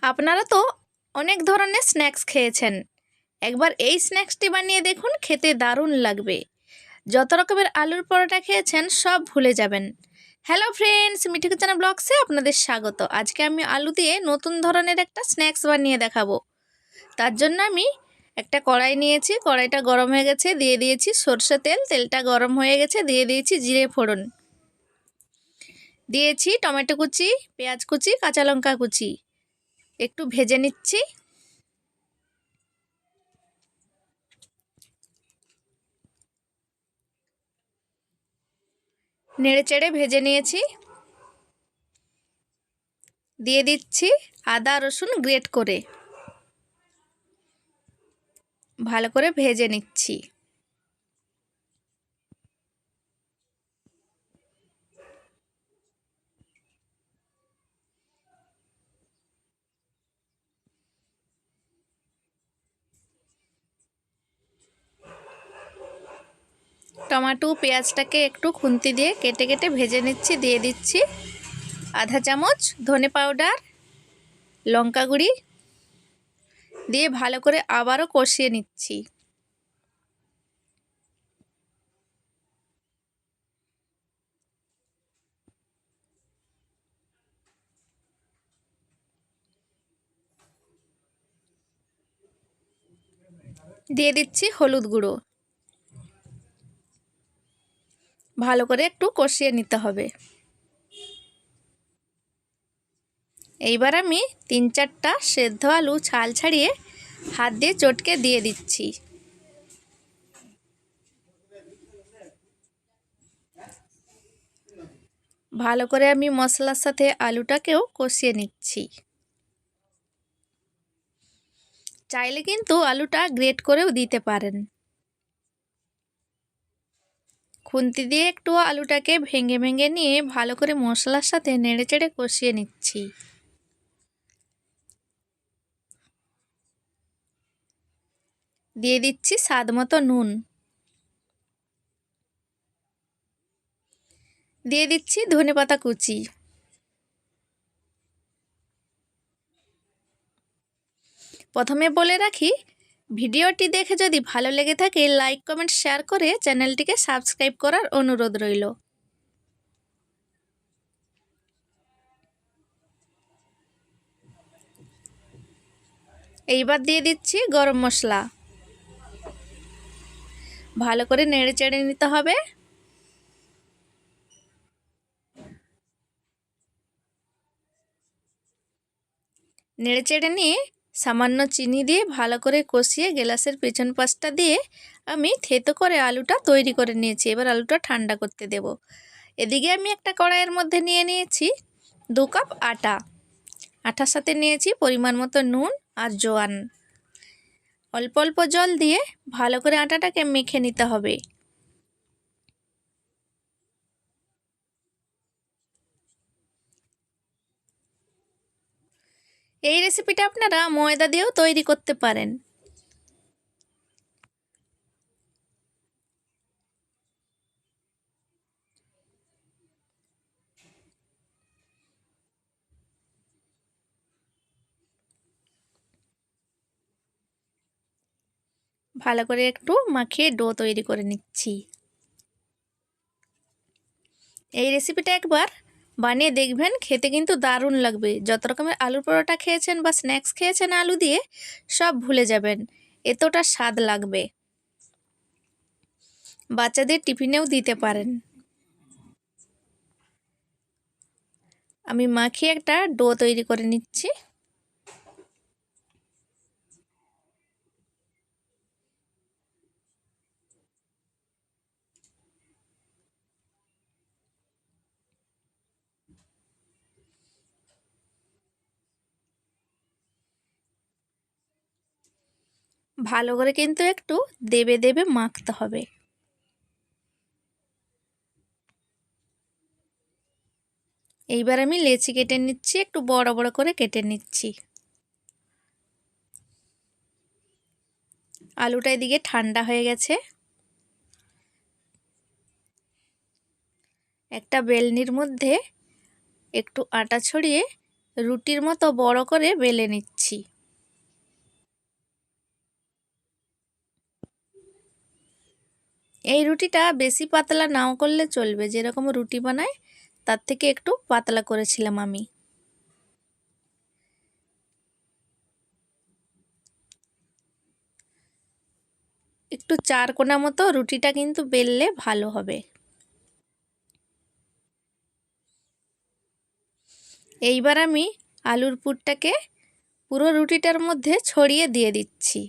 আপনারা তো অনেক ধরনের স্ন্যাক্স খেয়েছেন। একবার এই স্ন্যাক্সটি বানিয়ে দেখুন, খেতে দারুণ লাগবে। যত রকমের আলুর পরোটা খেয়েছেন সব ভুলে যাবেন। হ্যালো ফ্রেন্ডস, মিঠু কিচেন ব্লগসে আপনাদের স্বাগত। আজকে আমি আলু দিয়ে নতুন ধরনের একটা স্ন্যাক্স বানিয়ে দেখাবো। তার জন্য আমি একটা কড়াই নিয়েছি, কড়াইটা গরম হয়ে গেছে, দিয়ে দিয়েছি সরষে তেল। তেলটা গরম হয়ে গেছে, দিয়ে দিয়েছি জিরে ফোড়ন, দিয়েছি টমেটো কুচি, পেঁয়াজ কুচি, কাঁচা লঙ্কা কুচি। একটু ভেজে নিচ্ছি। নেড়েচেড়ে ভেজে নিয়েছি। দিয়ে দিচ্ছি আদা রসুন গ্রেট করে, ভালো করে ভেজে নিচ্ছি। টমেটো পেঁয়াজটাকে একটু খুন্তি দিয়ে কেটে কেটে ভেজে নিচ্ছি। দিয়ে দিচ্ছি আধা চামচ ধনে পাউডার, লঙ্কা গুঁড়ি দিয়ে ভালো করে আবারও কষিয়ে নিচ্ছি। দিয়ে দিচ্ছি হলুদ গুঁড়ো, ভালো করে একটু কষিয়ে নিতে হবে। এইবার আমি 3-4টা সেদ্ধ আলু ছাল ছাড়িয়ে হাত দিয়ে চটকে দিয়ে দিচ্ছি। ভালো করে আমি মশলার সাথে আলুটাকেও কষিয়ে নিচ্ছি। চাইলে কিন্তু আলুটা গ্রেট করেও দিতে পারেন। খুন্তি দিয়ে একটু আলুটাকে ভেঙে ভেঙে নিয়ে ভালো করে মশলার সাথে নেড়েচেড়ে কষিয়ে নিচ্ছি। দিয়ে দিচ্ছি স্বাদ মতো নুন, দিয়ে দিচ্ছি ধনেপাতা কুচি। প্রথমে বলে রাখি, ভিডিওটি দেখে যদি ভালো লেগে থাকে লাইক কমেন্ট শেয়ার করে চ্যানেলটিকে সাবস্ক্রাইব করার অনুরোধ রইল। এইবার দিয়ে দিচ্ছি গরম মশলা, ভালো করে নেড়ে চেড়ে নিতে হবে। নেড়ে চেড়ে নিয়ে সামান্য চিনি দিয়ে ভালো করে কষিয়ে গ্যাসের পেছন পাশটা দিয়ে আমি থেতো করে আলুটা তৈরি করে নিয়েছি। এবার আলুটা ঠান্ডা করতে দেব। এদিকে আমি একটা কড়াইয়ের মধ্যে নিয়ে নিয়েছি 2 কাপ আটা। আটার সাথে নিয়েছি পরিমাণ মতো নুন আর জোয়ান। অল্প অল্প জল দিয়ে ভালো করে আটাটাকে মেখে নিতে হবে। এই রেসিপিটা আপনারা ময়দা দিয়েও তৈরি করতে পারেন। ভালো করে একটু মাখিয়ে ডো তৈরি করে নিচ্ছি। এই রেসিপিটা একবার বানিয়ে দেখবেন, খেতে কিন্তু দারুণ লাগবে। যত রকমের আলুর পরোটা খেয়েছেন বা স্ন্যাক্স খেয়েছেন আলু দিয়ে, সব ভুলে যাবেন, এতটা স্বাদ লাগবে। বাচ্চাদের টিফিনেও দিতে পারেন। আমি মাখিয়ে একটা ডো তৈরি করে নিচ্ছি। ভালো করে কিন্তু একটু দেবে দেবে মাখতে হবে। এইবার আমি লেচি কেটে নিচ্ছি, একটু বড় বড় করে কেটে নিচ্ছি। আলুটা এদিকে ঠান্ডা হয়ে গেছে। একটা বেলনির মধ্যে একটু আটা ছড়িয়ে রুটির মতো বড় করে বেলে নিচ্ছি। এই রুটিটা বেশি পাতলা নাও করলে চলবে, যেরকম রুটি বানায় তার থেকে একটু পাতলা করেছিলাম আমি। একটু চারকোনা মতো রুটিটা কিন্তু বেললে ভালো হবে। এইবার আমি আলুর পুরটাকে পুরো রুটিটার মধ্যে ছড়িয়ে দিয়ে দিচ্ছি।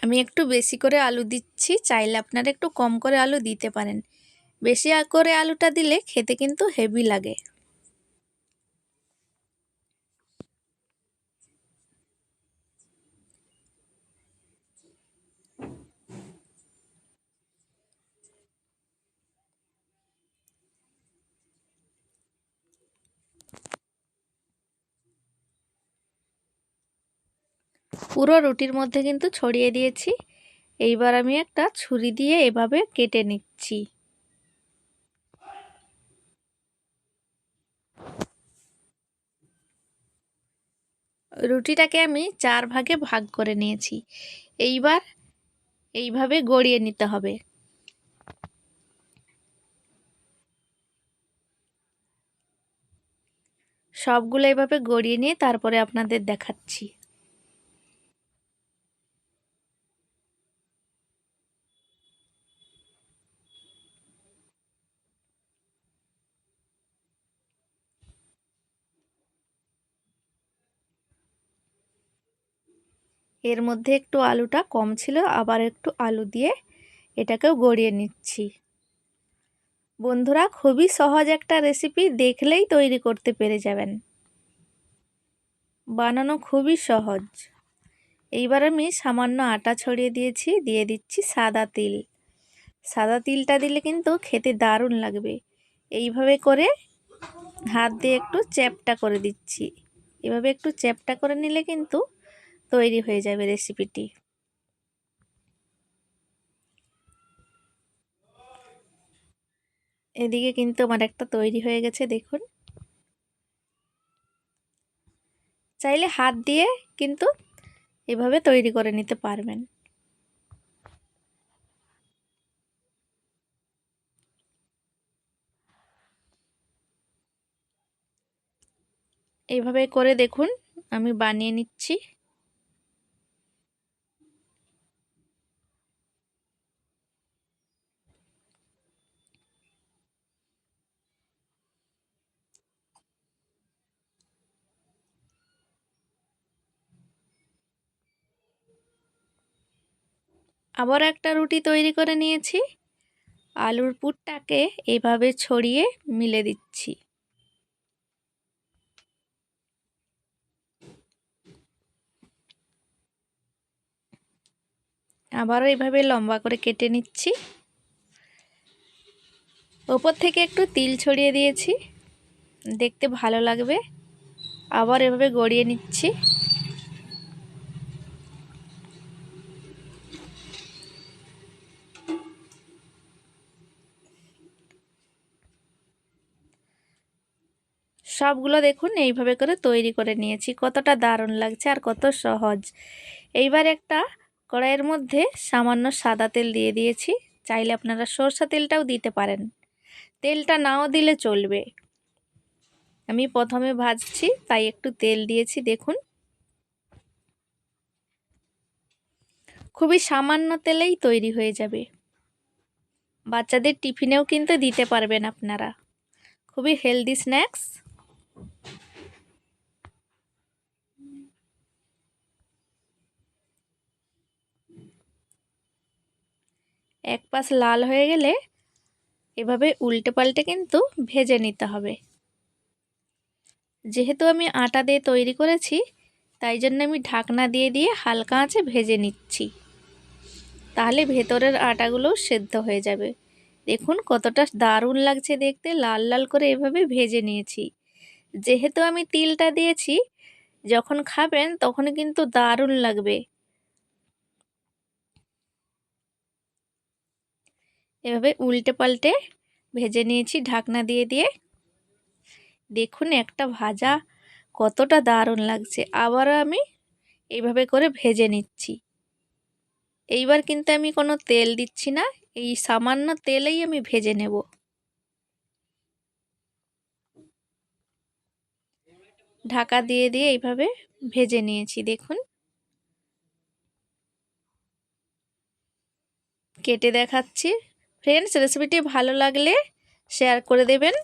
আমি একটু বেশি করে আলু দিচ্ছি, চাইলে আপনারা একটু কম করে আলু দিতে পারেন। বেশি করে আলুটা দিলে খেতে কিন্তু হেভি লাগে। পুরো রুটির মধ্যে কিন্তু ছড়িয়ে দিয়েছি। এইবার আমি একটা ছুরি দিয়ে এভাবে কেটে নিচ্ছি। রুটিটাকে আমি 4 ভাগে ভাগ করে নিয়েছি। এইবার এইভাবে গড়িয়ে নিতে হবে। সবগুলো এইভাবে গড়িয়ে নিয়ে তারপরে আপনাদের দেখাচ্ছি। এর মধ্যে একটু আলুটা কম ছিল, আবার একটু আলু দিয়ে এটাকেও গড়িয়ে নিচ্ছি। বন্ধুরা, খুবই সহজ একটা রেসিপি, দেখলেই তৈরি করতে পেরে যাবেন। বানানো খুবই সহজ। এইবার আমি সামান্য আটা ছড়িয়ে দিয়েছি, দিয়ে দিচ্ছি সাদা তিল। সাদা তিলটা দিলে কিন্তু খেতে দারুণ লাগবে। এইভাবে করে হাত দিয়ে একটু চ্যাপটা করে দিচ্ছি। এভাবে একটু চ্যাপটা করে নিলে কিন্তু তৈরি হয়ে যাবে রেসিপিটি। এদিকে কিন্তু আমার একটা তৈরি হয়ে গেছে, দেখুন। চাইলে হাত দিয়ে কিন্তু এভাবে তৈরি করে নিতে পারবেন। এইভাবে করে দেখুন, আমি বানিয়ে নিচ্ছি। আবার একটা রুটি তৈরি করে নিয়েছি। আলুর পুরটাকে এভাবে ছড়িয়ে মিলে দিচ্ছি। আবারও এভাবে লম্বা করে কেটে নিচ্ছি। ওপর থেকে একটু তিল ছড়িয়ে দিয়েছি, দেখতে ভালো লাগবে। আবার এভাবে গড়িয়ে নিচ্ছি। সবগুলো দেখুন এইভাবে করে তৈরি করে নিয়েছি। কতটা দারুণ লাগছে আর কত সহজ। এইবার একটা কড়াইয়ের মধ্যে সামান্য সাদা তেল দিয়ে দিয়েছি। চাইলে আপনারা সরষা তেলটাও দিতে পারেন, তেলটা নাও দিলে চলবে। আমি প্রথমে ভাজছি তাই একটু তেল দিয়েছি, দেখুন। খুবই সামান্য তেলেই তৈরি হয়ে যাবে। বাচ্চাদের টিফিনেও কিন্তু দিতে পারবেন আপনারা। খুবই হেলদি স্ন্যাক্স। এক পাশ লাল হয়ে গেলে এভাবে উল্টে পাল্টে কিন্তু ভেজে নিতে হবে। যেহেতু আমি আটা দিয়ে তৈরি করেছি, তাই জন্য আমি ঢাকনা দিয়ে দিয়ে হালকা আঁচে ভেজে নিচ্ছি। তাহলে ভেতরের আটাগুলোও সেদ্ধ হয়ে যাবে। দেখুন কতটা দারুণ লাগছে দেখতে, লাল লাল করে এভাবে ভেজে নিয়েছি। যেহেতু আমি তিলটা দিয়েছি, যখন খাবেন তখন কিন্তু দারুণ লাগবে। এভাবে উল্টে পাল্টে ভেজে নিয়েছি ঢাকনা দিয়ে দিয়ে। দেখুন একটা ভাজা কতটা দারুণ লাগছে। আবারও আমি এইভাবে করে ভেজে নিচ্ছি। এইবার কিন্তু আমি কোনো তেল দিচ্ছি না, এই সামান্য তেলেই আমি ভেজে নেব। ঢাকা দিয়ে দিয়ে এইভাবে ভেজে নিয়েছি। দেখুন কেটে দেখাচ্ছি। ফ্রেন্ডস, রেসিপিটি ভালো লাগলে শেয়ার করে দেবেন।